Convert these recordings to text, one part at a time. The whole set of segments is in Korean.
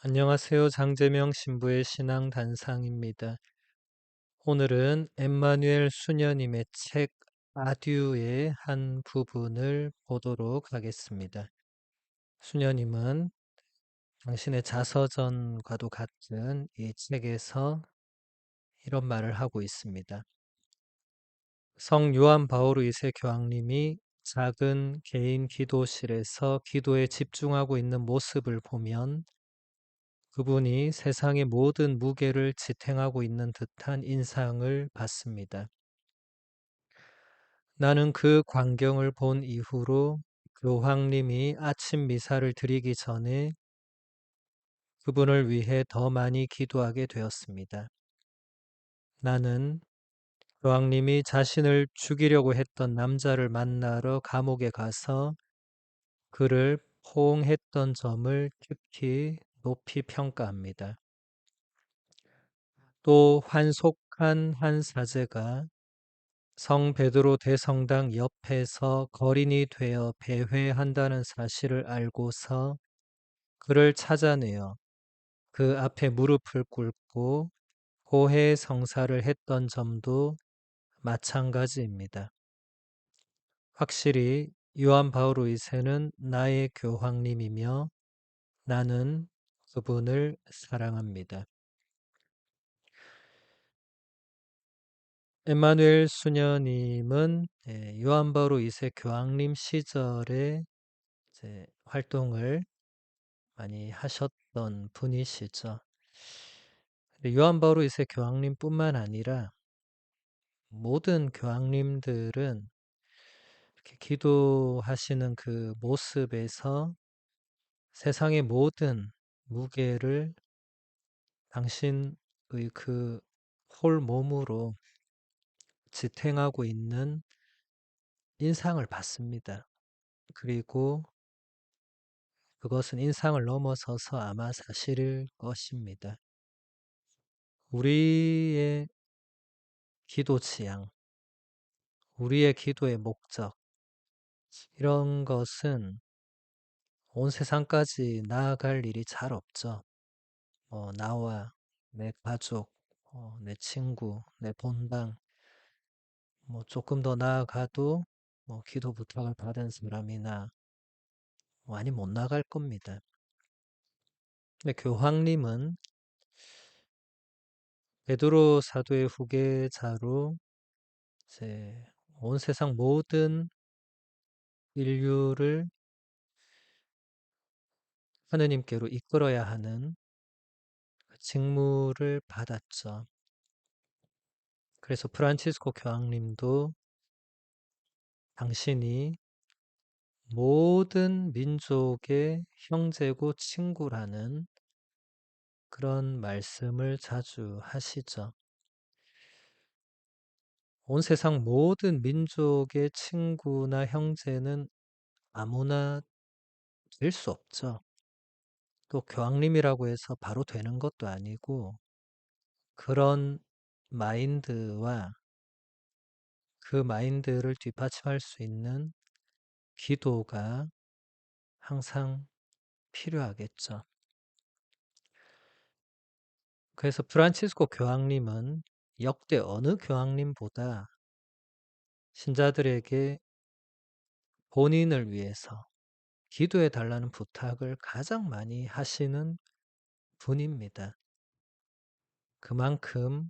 안녕하세요. 장재명 신부의 신앙 단상입니다. 오늘은 엠마누엘 수녀님의 책 아듀의 한 부분을 보도록 하겠습니다. 수녀님은 당신의 자서전과도 같은 이 책에서 이런 말을 하고 있습니다. 성 요한 바오로 2세 교황님이 작은 개인 기도실에서 기도에 집중하고 있는 모습을 보면 그분이 세상의 모든 무게를 지탱하고 있는 듯한 인상을 받습니다. 나는 그 광경을 본 이후로 교황님이 아침 미사를 드리기 전에 그분을 위해 더 많이 기도하게 되었습니다. 나는 교황님이 자신을 죽이려고 했던 남자를 만나러 감옥에 가서 그를 포옹했던 점을 특히 높이 평가합니다. 또 환속한 한 사제가 성 베드로 대성당 옆에서 거린이 되어 배회한다는 사실을 알고서 그를 찾아내어 그 앞에 무릎을 꿇고 고해 성사를 했던 점도 마찬가지입니다. 확실히 요한 바오로 2세는 나의 교황님이며 나는 그분을 사랑합니다. 엠마누엘 수녀님은 요한 바오로 2세 교황님 시절에 이제 활동을 많이 하셨던 분이시죠. 근데 요한 바오로 2세 교황님뿐만 아니라 모든 교황님들은 이렇게 기도하시는 그 모습에서 세상의 모든 무게를 당신의 그 홀 몸으로 지탱하고 있는 인상을 받습니다. 그리고 그것은 인상을 넘어서서 아마 사실일 것입니다. 우리의 기도 취향, 우리의 기도의 목적, 이런 것은 온 세상까지 나아갈 일이 잘 없죠. 나와 내 가족, 내 친구, 내 본당, 조금 더 나아가도 기도 부탁을 받은 사람이나 많이 못 나갈 겁니다. 근데 교황님은 베드로 사도의 후계자로 이제 온 세상 모든 인류를 하느님께로 이끌어야 하는 그 직무를 받았죠. 그래서 프란치스코 교황님도 당신이 모든 민족의 형제고 친구라는 그런 말씀을 자주 하시죠. 온 세상 모든 민족의 친구나 형제는 아무나 될 수 없죠. 또 교황님이라고 해서 바로 되는 것도 아니고 그런 마인드와 그 마인드를 뒷받침할 수 있는 기도가 항상 필요하겠죠. 그래서 프란치스코 교황님은 역대 어느 교황님보다 신자들에게 본인을 위해서 기도해 달라는 부탁을 가장 많이 하시는 분입니다. 그만큼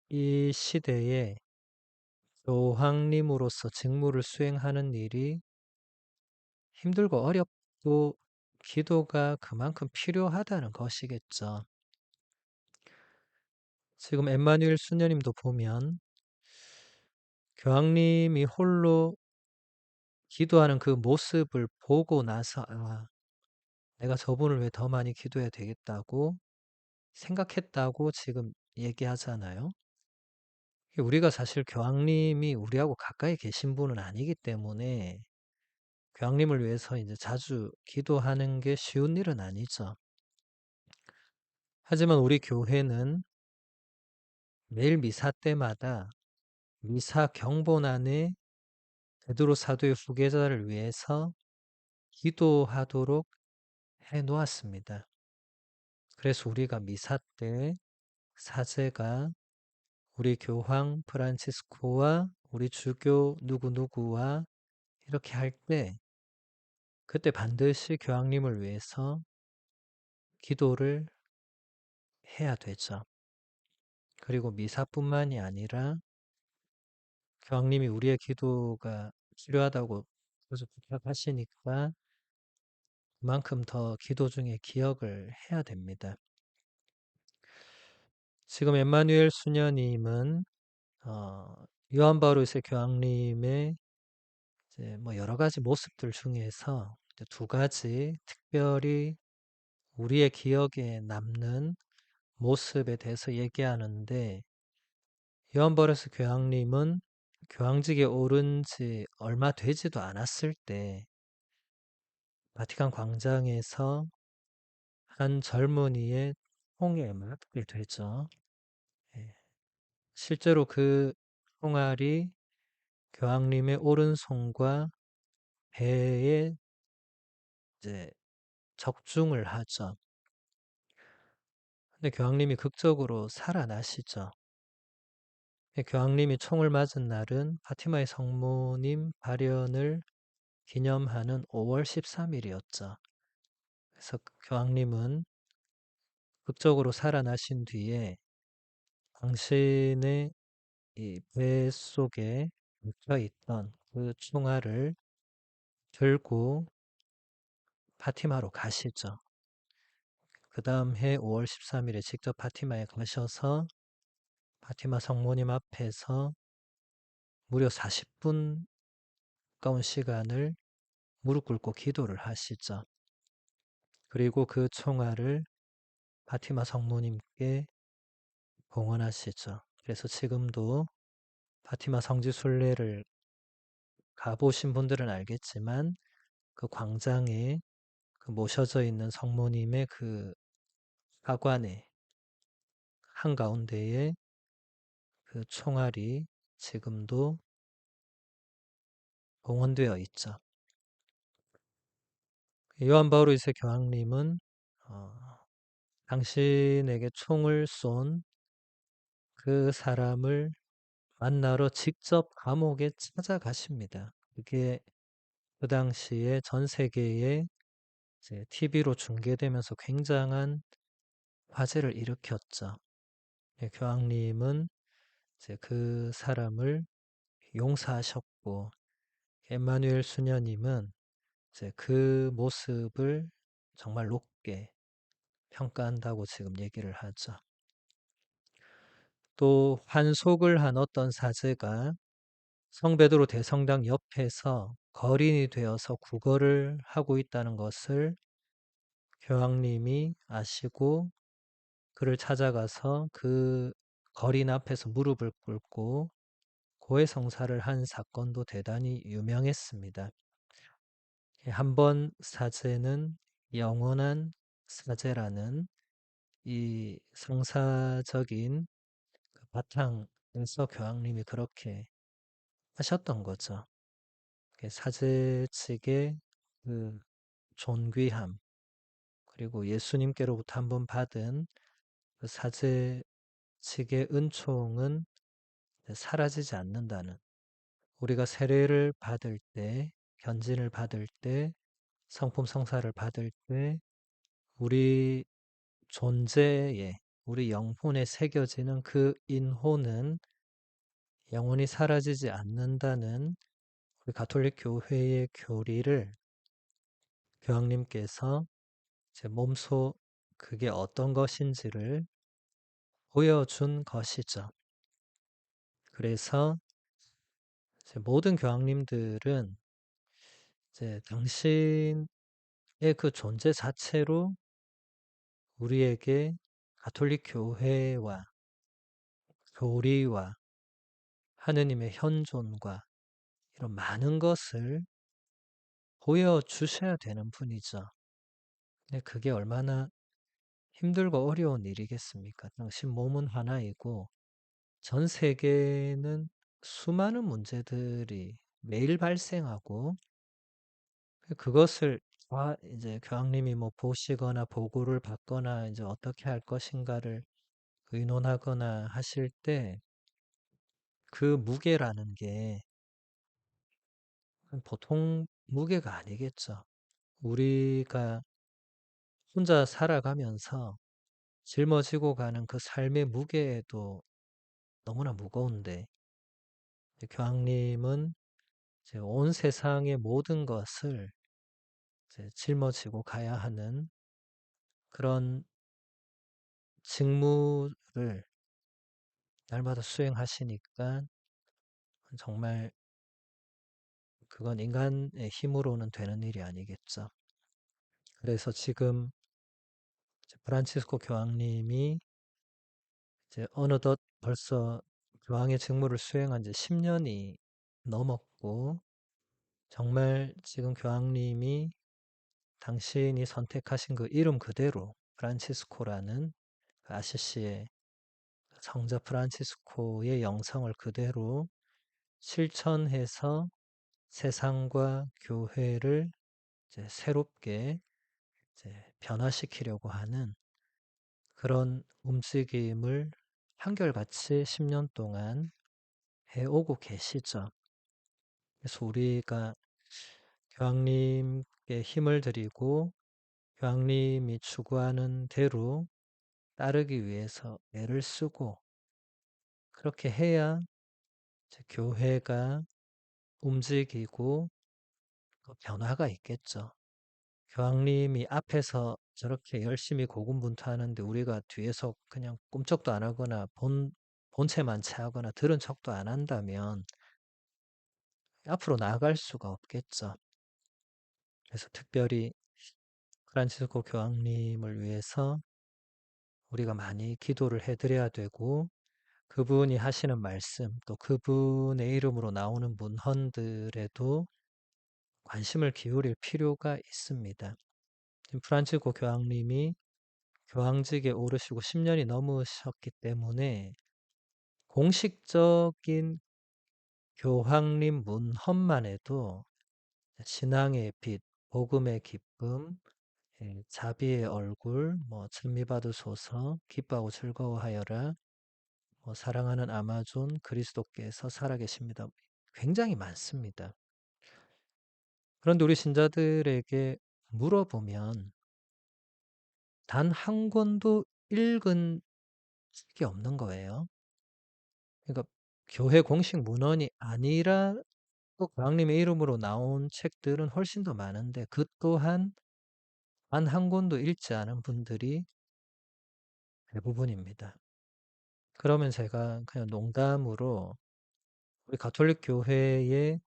이 시대에 교황님으로서 직무를 수행하는 일이 힘들고 어렵고 기도가 그만큼 필요하다는 것이겠죠. 지금 엠마누엘 수녀님도 보면 교황님이 홀로 기도하는 그 모습을 보고 나서 내가 저분을 왜 더 많이 기도해야 되겠다고 생각했다고 지금 얘기하잖아요. 우리가 사실 교황님이 우리하고 가까이 계신 분은 아니기 때문에 교황님을 위해서 이제 자주 기도하는 게 쉬운 일은 아니죠. 하지만 우리 교회는 매일 미사 때마다 미사 경본안에 베드로 사도의 후계자를 위해서 기도하도록 해 놓았습니다. 그래서 우리가 미사 때 사제가 우리 교황 프란치스코와 우리 주교 누구누구와 이렇게 할 때 그때 반드시 교황님을 위해서 기도를 해야 되죠. 그리고 미사뿐만이 아니라 교황님이 우리의 기도가 필요하다고 계속 부탁하시니까 그만큼 더 기도 중에 기억을 해야 됩니다. 지금 엠마누엘 수녀님은 요한 바오로스의 교황님의 이제 뭐 여러 가지 모습들 중에서 이제 두 가지 특별히 우리의 기억에 남는 모습에 대해서 얘기하는데 요한 바오로스 교황님은 교황직에 오른 지 얼마 되지도 않았을 때 바티칸 광장에서 한 젊은이의 총에 맞게 되죠. 예. 실제로 그 총알이 교황님의 오른손과 배에 이제 적중을 하죠. 근데 교황님이 극적으로 살아나시죠. 교황님이 총을 맞은 날은 파티마의 성모님 발현을 기념하는 5월 13일이었죠. 그래서 교황님은 극적으로 살아나신 뒤에 당신의 이 배 속에 묵혀 있던 그 총알을 들고 파티마로 가시죠. 그 다음 해 5월 13일에 직접 파티마에 가셔서 파티마 성모님 앞에서 무려 40분 가까운 시간을 무릎 꿇고 기도를 하시죠. 그리고 그 총알을 파티마 성모님께 봉헌하시죠. 그래서 지금도 파티마 성지순례를 가보신 분들은 알겠지만 그 광장에 그 모셔져 있는 성모님의 그 화관의 한가운데에 그 총알이 지금도 봉헌되어 있죠. 요한 바오로 2세 교황님은 당신에게 총을 쏜 그 사람을 만나러 직접 감옥에 찾아가십니다. 그게 그 당시에 전 세계에 이제 TV로 중계되면서 굉장한 화제를 일으켰죠. 교황님은 이제 그 사람을 용서하셨고, 엠마누엘 수녀님은 이제 그 모습을 정말 높게 평가한다고 지금 얘기를 하죠. 또 환속을 한 어떤 사제가 성베드로 대성당 옆에서 거린이 되어서 구걸을 하고 있다는 것을 교황님이 아시고 그를 찾아가서 그 거린 앞에서 무릎을 꿇고 고해성사를 한 사건도 대단히 유명했습니다. 한 번 사제는 영원한 사제라는 이 성사적인 그 바탕에서 교황님이 그렇게 하셨던 거죠. 사제 측의 그 존귀함, 그리고 예수님께로부터 한 번 받은 그 사제 측의 은총은 사라지지 않는다는, 우리가 세례를 받을 때, 견진을 받을 때, 성품 성사를 받을 때 우리 존재에, 우리 영혼에 새겨지는 그 인혼은 영원히 사라지지 않는다는 우리 가톨릭 교회의 교리를 교황님께서 제 몸소 그게 어떤 것인지를 보여준 것이죠. 그래서 이제 모든 교황님들은 이제 당신의 그 존재 자체로 우리에게 가톨릭 교회와 교리와 하느님의 현존과 이런 많은 것을 보여주셔야 되는 분이죠. 근데 그게 얼마나 힘들고 어려운 일이겠습니까? 당신 몸은 하나이고 전 세계는 수많은 문제들이 매일 발생하고 그것을 이제 교황님이 뭐 보시거나 보고를 받거나 이제 어떻게 할 것인가를 의논하거나 하실 때 그 무게라는 게 보통 무게가 아니겠죠. 우리가 혼자 살아가면서 짊어지고 가는 그 삶의 무게도 너무나 무거운데 교황님은 이제 온 세상의 모든 것을 이제 짊어지고 가야 하는 그런 직무를 날마다 수행하시니까 정말 그건 인간의 힘으로는 되는 일이 아니겠죠. 그래서 지금 이제 프란치스코 교황님이 이제 어느덧 벌써 교황의 직무를 수행한 지 10년이 넘었고, 정말 지금 교황님이 당신이 선택하신 그 이름 그대로 프란치스코라는 그 아시시의 성자 프란치스코의 영성을 그대로 실천해서 세상과 교회를 이제 새롭게 이제 변화시키려고 하는 그런 움직임을 한결같이 10년 동안 해오고 계시죠. 그래서 우리가 교황님께 힘을 드리고 교황님이 추구하는 대로 따르기 위해서 애를 쓰고 그렇게 해야 이제 교회가 움직이고 또 변화가 있겠죠. 교황님이 앞에서 저렇게 열심히 고군분투하는데 우리가 뒤에서 그냥 꼼짝도 안 하거나 본체만 채하거나 들은 척도 안 한다면 앞으로 나아갈 수가 없겠죠. 그래서 특별히 프란치스코 교황님을 위해서 우리가 많이 기도를 해드려야 되고 그분이 하시는 말씀 또 그분의 이름으로 나오는 문헌들에도 관심을 기울일 필요가 있습니다. 지금 프란치스코 교황님이 교황직에 오르시고 10년이 넘으셨기 때문에 공식적인 교황님 문헌만 해도 신앙의 빛, 복음의 기쁨, 자비의 얼굴, 뭐 진미받으소서, 기뻐하고 즐거워하여라, 뭐 사랑하는 아마존 그리스도께서 살아계십니다. 굉장히 많습니다. 그런데 우리 신자들에게 물어보면 단 한 권도 읽은 적이 없는 거예요. 그러니까 교회 공식 문헌이 아니라 또 교황님의 이름으로 나온 책들은 훨씬 더 많은데 그 또한 단 한 권도 읽지 않은 분들이 대부분입니다. 그러면 제가 그냥 농담으로 우리 가톨릭 교회의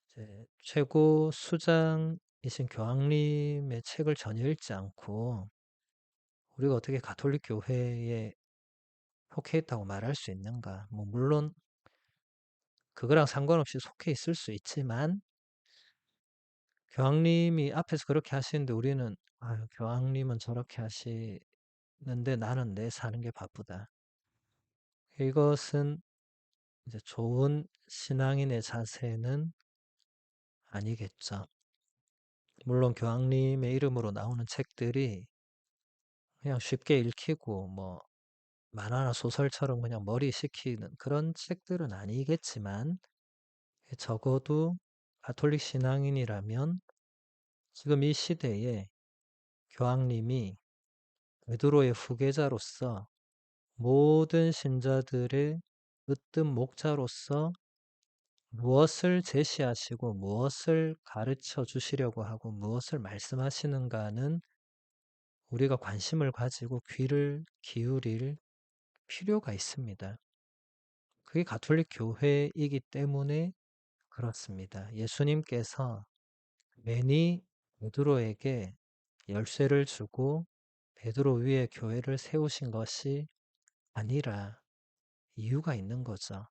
이제 최고 수장이신 교황님의 책을 전혀 읽지 않고 우리가 어떻게 가톨릭 교회에 속해 있다고 말할 수 있는가? 뭐 물론 그거랑 상관없이 속해 있을 수 있지만 교황님이 앞에서 그렇게 하시는데 우리는 아유, 교황님은 저렇게 하시는데 나는 내 사는 게 바쁘다. 이것은 이제 좋은 신앙인의 자세는 아니겠죠. 물론 교황님의 이름으로 나오는 책들이 그냥 쉽게 읽히고 뭐 만화나 소설처럼 그냥 머리 식히는 그런 책들은 아니겠지만 적어도 가톨릭 신앙인이라면 지금 이 시대에 교황님이 베드로의 후계자로서 모든 신자들의 으뜸 목자로서 무엇을 제시하시고 무엇을 가르쳐 주시려고 하고 무엇을 말씀하시는가는 우리가 관심을 가지고 귀를 기울일 필요가 있습니다. 그게 가톨릭 교회이기 때문에 그렇습니다. 예수님께서 괜히 베드로에게 열쇠를 주고 베드로 위에 교회를 세우신 것이 아니라 이유가 있는 거죠.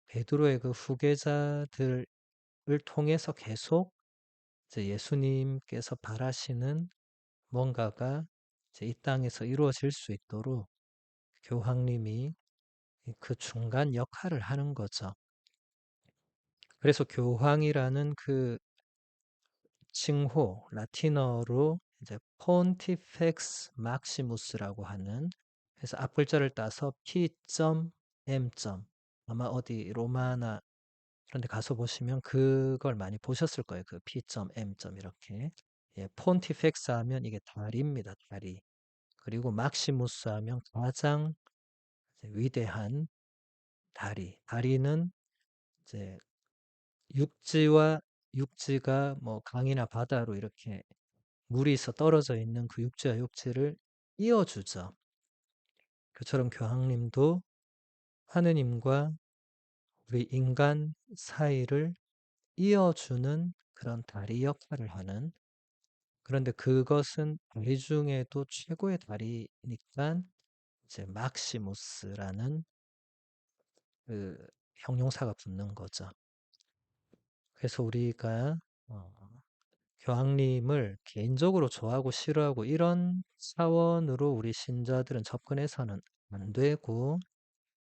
베드로의 그 후계자들을 통해서 계속 이제 예수님께서 바라시는 뭔가가 이제 이 땅에서 이루어질 수 있도록 교황님이 그 중간 역할을 하는 거죠. 그래서 교황이라는 그 칭호, 라틴어로 이제 폰티펙스 막시무스라고 하는, 그래서 앞글자를 따서 P.M. 아마 어디 로마나 그런 데 가서 보시면 그걸 많이 보셨을 거예요. 그 P.M. 이렇게. 예, 폰티펙스 하면 이게 다리입니다. 다리. 그리고 막시무스 하면 가장 이제 위대한 다리. 다리는 이제 육지와 육지가 뭐 강이나 바다로 이렇게 물이 있어 떨어져 있는 그 육지와 육지를 이어주죠. 그처럼 교황님도 하느님과 우리 인간 사이를 이어주는 그런 다리 역할을 하는, 그런데 그것은 다리 중에도 최고의 다리니까 이제 막시무스라는 그 형용사가 붙는 거죠. 그래서 우리가 교황님을 개인적으로 좋아하고 싫어하고 이런 차원으로 우리 신자들은 접근해서는 안 되고,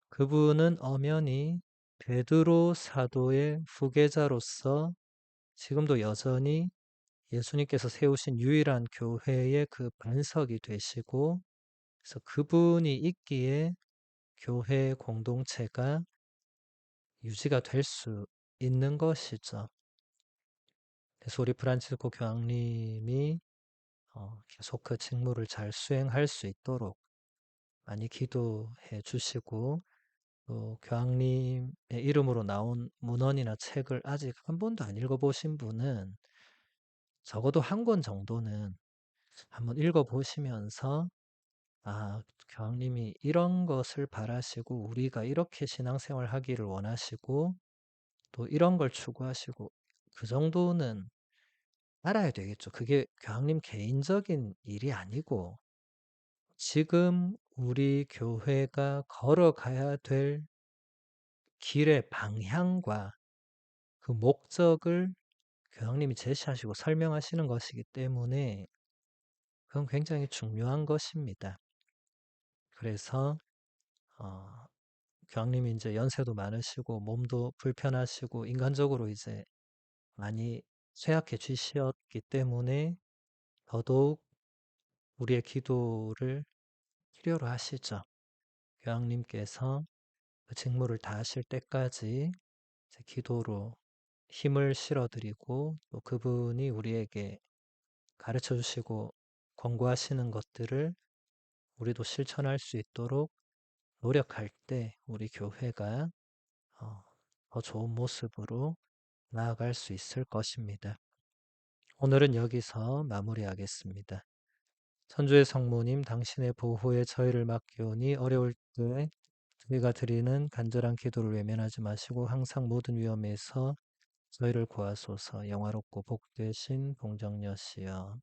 그분은 엄연히 베드로 사도의 후계자로서 지금도 여전히 예수님께서 세우신 유일한 교회의 그 반석이 되시고, 그래서 그분이 있기에 교회 공동체가 유지가 될 수 있는 것이죠. 그래서 우리 프란치스코 교황님이 계속 그 직무를 잘 수행할 수 있도록 많이 기도해 주시고, 또 교황님의 이름으로 나온 문헌이나 책을 아직 한 번도 안 읽어보신 분은 적어도 한 권 정도는 한번 읽어보시면서, 아, 교황님이 이런 것을 바라시고 우리가 이렇게 신앙생활 하기를 원하시고 또 이런 걸 추구하시고, 그 정도는 알아야 되겠죠. 그게 교황님 개인적인 일이 아니고 지금 우리 교회가 걸어가야 될 길의 방향과 그 목적을 교황님이 제시하시고 설명하시는 것이기 때문에 그건 굉장히 중요한 것입니다. 그래서 어, 교황님이 이제 연세도 많으시고 몸도 불편하시고 인간적으로 이제 많이 쇠약해지셨기 때문에 더더욱 우리의 기도를 필요로 하시죠. 교황님께서 그 직무를 다하실 때까지 제 기도로 힘을 실어드리고, 또 그분이 우리에게 가르쳐 주시고 권고하시는 것들을 우리도 실천할 수 있도록 노력할 때 우리 교회가 어, 더 좋은 모습으로 나아갈 수 있을 것입니다. 오늘은 여기서 마무리하겠습니다. 천주의 성모님, 당신의 보호에 저희를 맡기오니 어려울 때 저희가 드리는 간절한 기도를 외면하지 마시고 항상 모든 위험에서 저희를 구하소서. 영화롭고 복되신 동정녀시여.